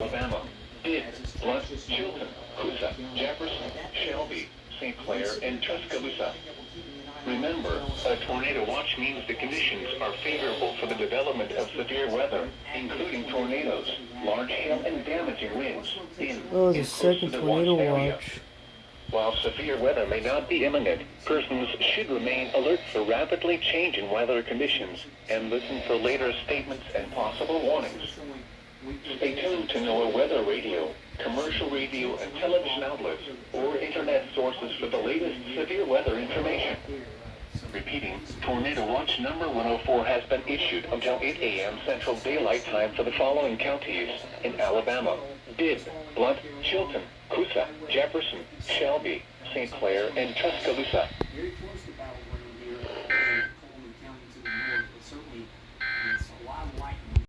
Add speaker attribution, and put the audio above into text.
Speaker 1: Alabama, Did, Blunt, Chilton, Coosa, Jefferson, Shelby, St. Clair, and Tuscaloosa. Remember, a tornado watch means the conditions are favorable for the development of severe weather, including tornadoes, large hail, and damaging winds in
Speaker 2: Oh, the
Speaker 1: and close
Speaker 2: second
Speaker 1: to the
Speaker 2: tornado
Speaker 1: watched area.
Speaker 2: watch.
Speaker 1: While severe weather may not be imminent, persons should remain alert for rapidly changing weather conditions and listen for later statements and possible warnings. Stay tuned to NOAA Weather Radio, commercial radio and television outlets, or internet sources for the latest severe weather information. Repeating, Tornado Watch number 104 has been issued until 8 a.m. Central Daylight Time for the following counties in Alabama: Did, Blunt, Chilton, Coosa, Jefferson, Shelby, St. Clair, and Tuscaloosa.